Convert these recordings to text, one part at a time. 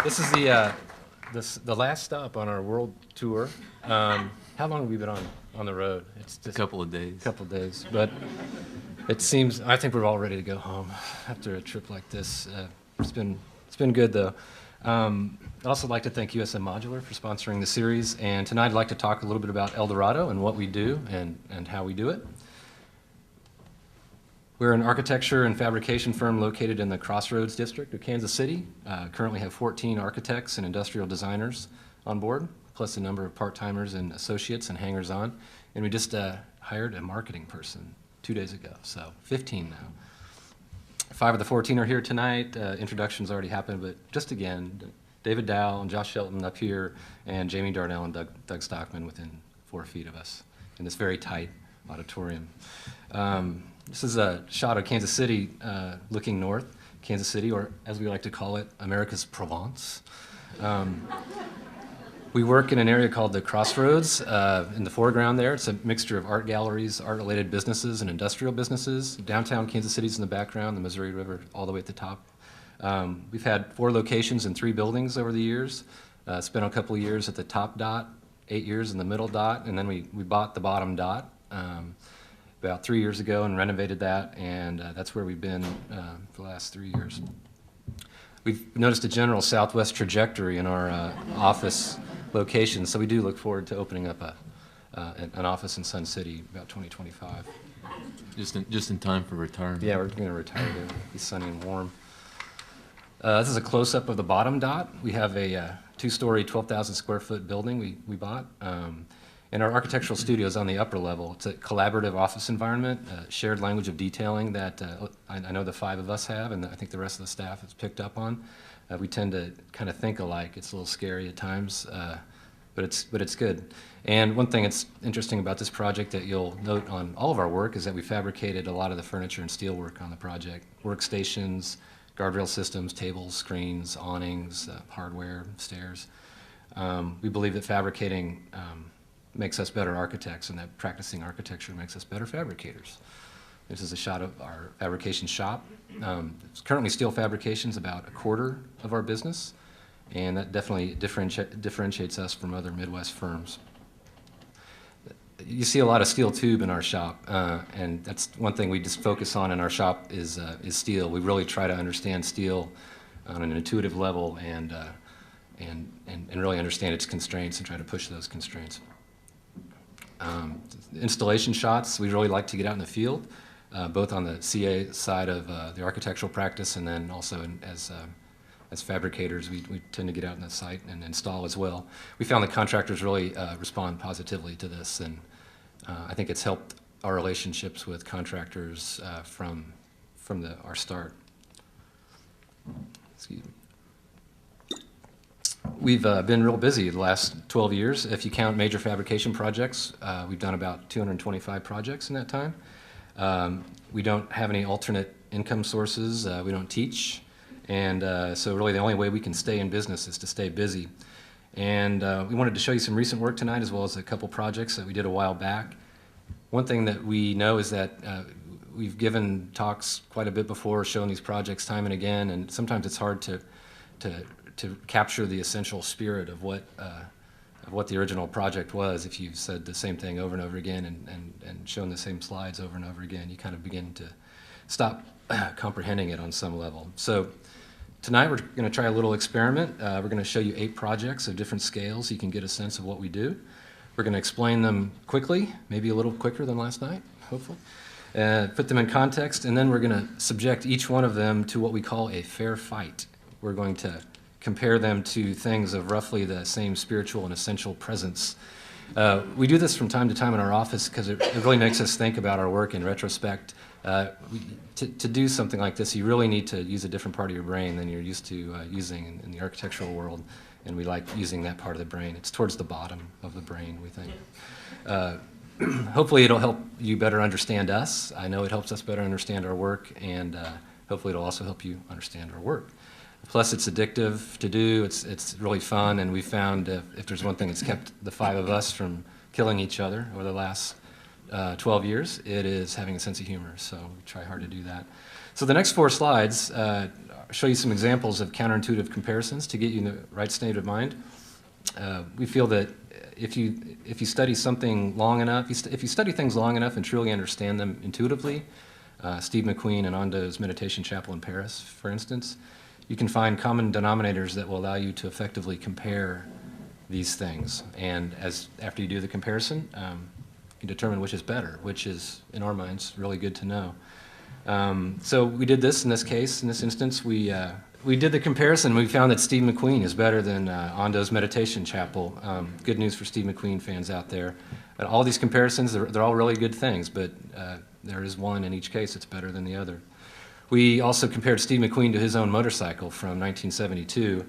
This is the last stop on our world tour. How long have we been on the road? It's just A couple of days. a couple of days, but I think we're all ready to go home after a trip like this. It's been good though. I'd also like to thank USM Modular for sponsoring the series, and tonight I'd like to talk a little bit about El Dorado and what we do and how we do it. We're an architecture and fabrication firm located in the Crossroads district of Kansas City. Currently have 14 architects and industrial designers on board, plus a number of part-timers and associates and hangers-on. And we just hired a marketing person 2 days ago, so 15 now. 5 of the 14 are here tonight. Introductions already happened, but just again, David Dowell and Josh Shelton up here, and Jamie Darnell and Doug Stockman within 4 feet of us in this very tight auditorium. This is a shot of Kansas City looking north. Kansas City, or as we like to call it, America's Provence. We work in an area called the Crossroads. In the foreground there, it's a mixture of art galleries, art-related businesses, and industrial businesses. Downtown Kansas City's in the background, the Missouri River all the way at the top. We've had 4 locations in 3 buildings over the years. Spent a couple of years at the top dot, 8 years in the middle dot, and then we bought the bottom dot about 3 years ago and renovated that, and that's where we've been for the last 3 years. We've noticed a general southwest trajectory in our office location, so we do look forward to opening up an office in Sun City about 2025. Just in time for retirement. Yeah, we're going to retire to be sunny and warm. This is a close-up of the bottom dot. We have a 2-story, 12,000 square foot building we bought. And our architectural studio is on the upper level. It's a collaborative office environment, shared language of detailing that I know the 5 of us have, and I think the rest of the staff has picked up on. We tend to kind of think alike. It's a little scary at times, but it's good. And one thing that's interesting about this project that you'll note on all of our work is that we fabricated a lot of the furniture and steel work on the project. Workstations, guardrail systems, tables, screens, awnings, hardware, stairs. We believe that fabricating makes us better architects, and that practicing architecture makes us better fabricators. This is a shot of our fabrication shop. Currently, steel fabrication is about a quarter of our business, and that definitely differentiates us from other Midwest firms. You see a lot of steel tube in our shop, and that's one thing we just focus on in our shop is steel. We really try to understand steel on an intuitive level and really understand its constraints and try to push those constraints. Installation shots, we really like to get out in the field, both on the CA side of the architectural practice, and then also as fabricators, we tend to get out in the site and install as well. We found that contractors really respond positively to this, and I think it's helped our relationships with contractors from our start. Excuse me. We've been real busy the last 12 years. If you count major fabrication projects, we've done about 225 projects in that time. We don't have any alternate income sources. We don't teach. And so really the only way we can stay in business is to stay busy. And we wanted to show you some recent work tonight, as well as a couple projects that we did a while back. One thing that we know is that we've given talks quite a bit before, showing these projects time and again, and sometimes it's hard to capture the essential spirit of what the original project was. If you've said the same thing over and over again and shown the same slides over and over again, you kind of begin to stop comprehending it on some level. So tonight we're going to try a little experiment. We're going to show you 8 projects of different scales so you can get a sense of what we do. We're going to explain them quickly, maybe a little quicker than last night, hopefully. Put them in context, and then we're going to subject each one of them to what we call a fair fight. We're going to compare them to things of roughly the same spiritual and essential presence. We do this from time to time in our office because it really makes us think about our work in retrospect. To do something like this, you really need to use a different part of your brain than you're used to using in the architectural world, and we like using that part of the brain. It's towards the bottom of the brain, we think. Hopefully it'll help you better understand us. I know it helps us better understand our work, and hopefully it'll also help you understand our work. Plus, it's addictive to do. It's really fun, and we found if there's one thing that's kept the 5 of us from killing each other over the last 12 years, it is having a sense of humor. So we try hard to do that. So the next 4 slides show you some examples of counterintuitive comparisons to get you in the right state of mind. We feel that if you study something long enough, if you study things long enough and truly understand them intuitively, Steve McQueen and Ondo's Meditation Chapel in Paris, for instance, you can find common denominators that will allow you to effectively compare these things. And after you do the comparison, you determine which is better, which is, in our minds, really good to know. So we did this in this case. In this instance, we did the comparison. We found that Steve McQueen is better than Ondo's Meditation Chapel. Good news for Steve McQueen fans out there. And all these comparisons, they're all really good things, but there is one in each case that's better than the other. We also compared Steve McQueen to his own motorcycle from 1972.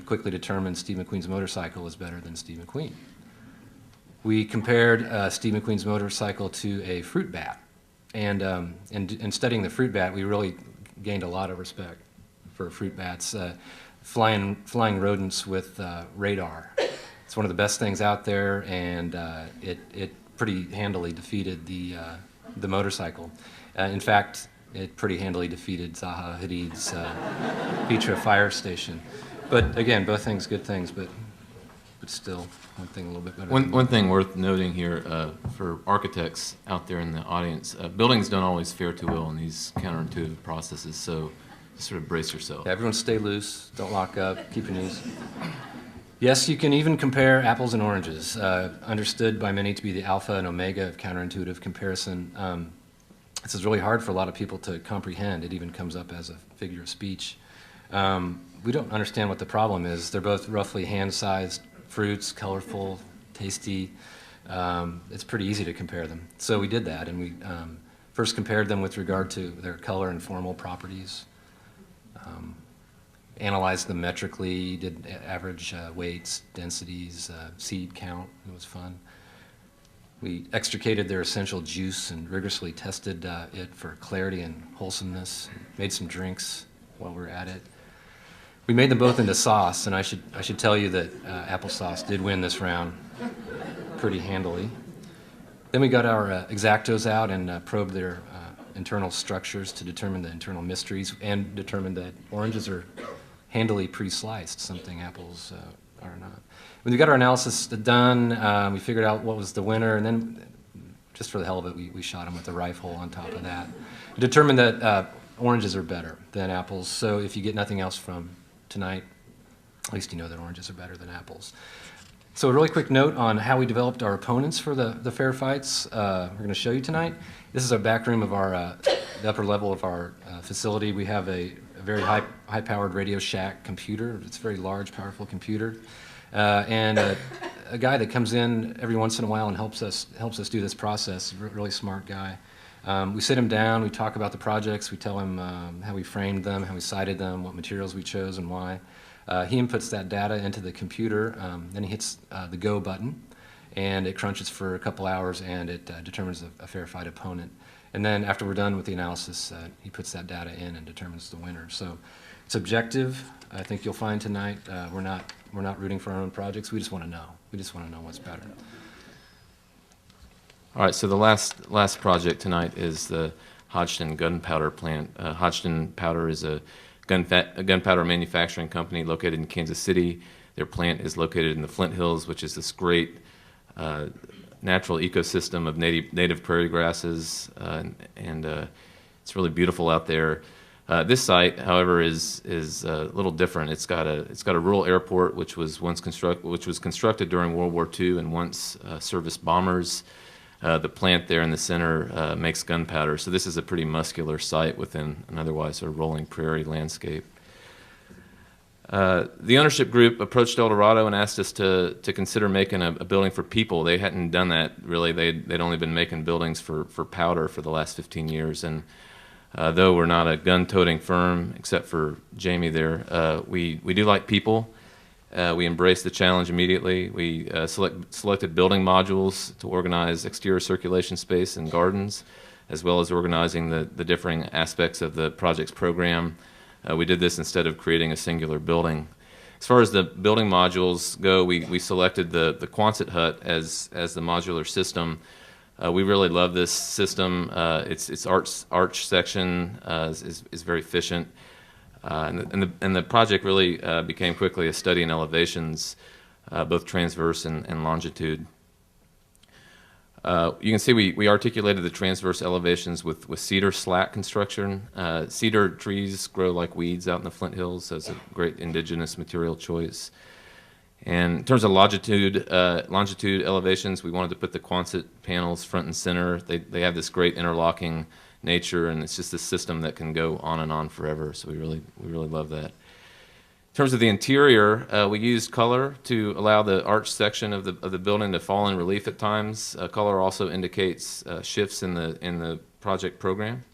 Quickly determined Steve McQueen's motorcycle is better than Steve McQueen. We compared Steve McQueen's motorcycle to a fruit bat. And in studying the fruit bat, we really gained a lot of respect for fruit bats. Flying rodents with radar. It's one of the best things out there, and it pretty handily defeated the motorcycle. In fact, it pretty handily defeated Zaha Hadid's Petra fire station. But again, both things good things, but still one thing a little bit better. One thing worth noting here for architects out there in the audience, buildings don't always fare too well in these counterintuitive processes, so sort of brace yourself. Yeah, everyone stay loose, don't lock up, keep your knees. Yes, you can even compare apples and oranges, understood by many to be the alpha and omega of counterintuitive comparison. This is really hard for a lot of people to comprehend. It even comes up as a figure of speech. We don't understand what the problem is. They're both roughly hand-sized fruits, colorful, tasty. It's pretty easy to compare them. So we did that, and we first compared them with regard to their color and formal properties. Analyzed them metrically, did average weights, densities, seed count. It was fun. We extricated their essential juice and rigorously tested it for clarity and wholesomeness. Made some drinks while we were at it. We made them both into sauce, and I should tell you that applesauce did win this round pretty handily. Then we got our X-Actos out and probed their internal structures to determine the internal mysteries, and determined that oranges are handily pre-sliced, something apples are not. When we got our analysis done, we figured out what was the winner, and then, just for the hell of it, we shot them with a rifle on top of that. We determined that oranges are better than apples, so if you get nothing else from tonight, at least you know that oranges are better than apples. So a really quick note on how we developed our opponents for the fair fights we're going to show you tonight. This is our back room of our, the upper level of our facility. We have a very high-powered Radio Shack computer. It's a very large, powerful computer. And a guy that comes in every once in a while and helps us do this process, a really smart guy. We sit him down, we talk about the projects, we tell him how we framed them, how we sited them, what materials we chose and why. He inputs that data into the computer, then he hits the go button, and it crunches for a couple hours, and it determines a fair fight opponent. And then after we're done with the analysis, he puts that data in and determines the winner. So it's objective. I think you'll find tonight we're not rooting for our own projects. We just want to know. We just want to know what's better. All right, so the last project tonight is the Hodgdon gunpowder plant. Hodgdon Powder is a gunpowder manufacturing company located in Kansas City. Their plant is located in the Flint Hills, which is this great natural ecosystem of native prairie grasses, and it's really beautiful out there. This site, however, is a little different. It's got a rural airport which was constructed during World War II and once serviced bombers. The plant there in the center makes gunpowder, so this is a pretty muscular site within an otherwise sort of rolling prairie landscape. The ownership group approached El Dorado and asked us to consider making a building for people. They hadn't done that really. They'd only been making buildings for powder for the last 15 years, and though we're not a gun-toting firm, except for Jamie there, we do like people. We embraced the challenge immediately. We selected building modules to organize exterior circulation space and gardens, as well as organizing the differing aspects of the project's program. We did this instead of creating a singular building. As far as the building modules go, we selected the Quonset hut as the modular system. We really love this system. Its arch section is very efficient. And the project really became quickly a study in elevations, both transverse and longitude. You can see we articulated the transverse elevations with cedar slat construction. Cedar trees grow like weeds out in the Flint Hills, so it's a great indigenous material choice. And in terms of longitude elevations, we wanted to put the Quonset panels front and center. They have this great interlocking nature, and it's just a system that can go on and on forever. So we really love that. In terms of the interior, we used color to allow the arch section of the building to fall in relief at times. Color also indicates shifts in the project program.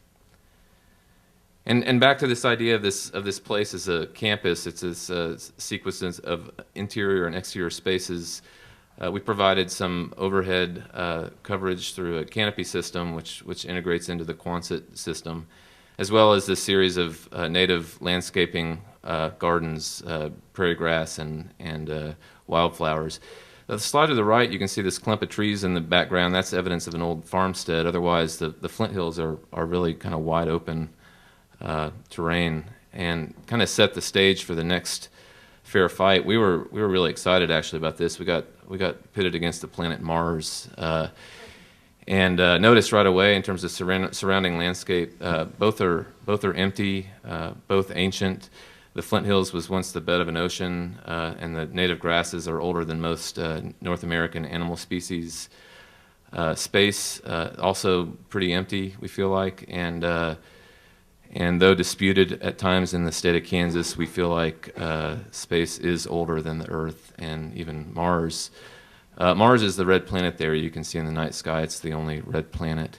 And back to this idea of this place as a campus, it's this sequence of interior and exterior spaces. We provided some overhead coverage through a canopy system, which integrates into the Quonset system, as well as this series of native landscaping gardens, prairie grass, and wildflowers. The slide to the right, you can see this clump of trees in the background. That's evidence of an old farmstead. Otherwise, the Flint Hills are really kind of wide open terrain, and kind of set the stage for the next fair fight. We were really excited actually about this. We got pitted against the planet Mars, and noticed right away in terms of surrounding landscape, both are empty, both ancient. The Flint Hills was once the bed of an ocean, and the native grasses are older than most North American animal species. Space also pretty empty, we feel like, and though disputed at times in the state of Kansas, we feel like space is older than the Earth and even Mars. Mars is the red planet there. You can see in the night sky, it's the only red planet.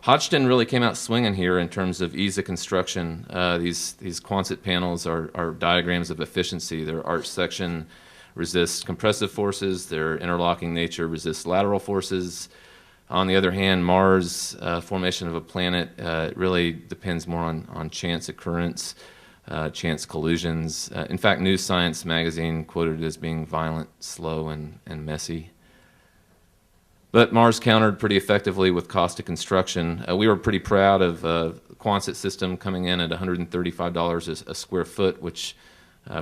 Hodgdon really came out swinging here in terms of ease of construction. These Quonset panels are diagrams of efficiency. Their arch section resists compressive forces. Their interlocking nature resists lateral forces. On the other hand, Mars, formation of a planet, really depends more on chance occurrence, chance collisions. In fact, New Science magazine quoted it as being violent, slow, and messy. But Mars countered pretty effectively with cost of construction. We were pretty proud of the Quonset system coming in at $135 a square foot, which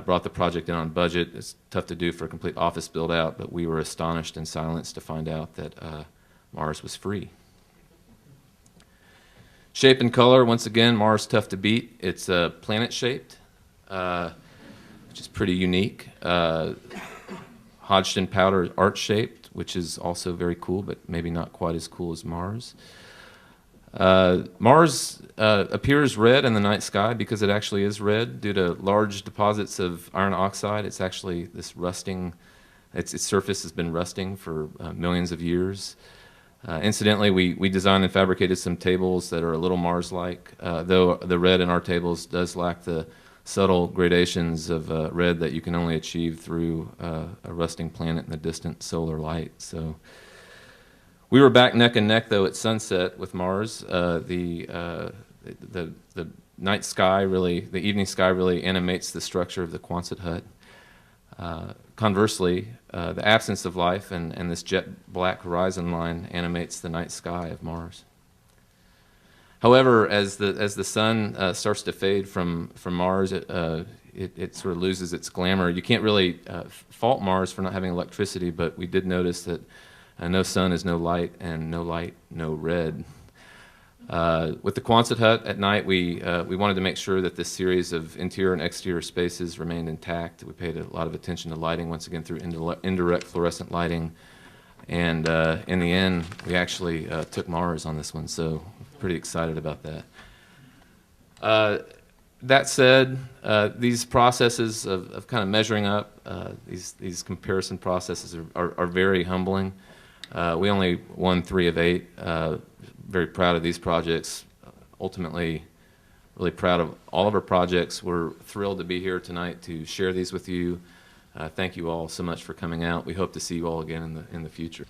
brought the project in on budget. It's tough to do for a complete office build-out, but we were astonished and silenced to find out that Mars was free. Shape and color, once again, Mars tough to beat. It's planet-shaped, which is pretty unique. Hodgdon powder arch-shaped, which is also very cool, but maybe not quite as cool as Mars. Mars appears red in the night sky because it actually is red due to large deposits of iron oxide. It's actually this rusting, its surface has been rusting for millions of years. Incidentally, we designed and fabricated some tables that are a little Mars-like, though the red in our tables does lack the subtle gradations of red that you can only achieve through a rusting planet in the distant solar light. So we were back neck and neck, though, at sunset with Mars. The night sky really, the evening sky really animates the structure of the Quonset hut. Conversely, the absence of life and this jet black horizon line animates the night sky of Mars. However, as the sun starts to fade from Mars, it sort of loses its glamour. You can't really fault Mars for not having electricity, but we did notice that no sun is no light, and no light, no red. With the Quonset hut at night, we wanted to make sure that this series of interior and exterior spaces remained intact. We paid a lot of attention to lighting, once again, through indirect fluorescent lighting. And in the end, we actually took Mars on this one, so pretty excited about that. That said, these processes of kind of measuring up, these comparison processes are very humbling. We only won 3 of 8. Very proud of these projects. Ultimately, really proud of all of our projects. We're thrilled to be here tonight to share these with you. Thank you all so much for coming out. We hope to see you all again in the future.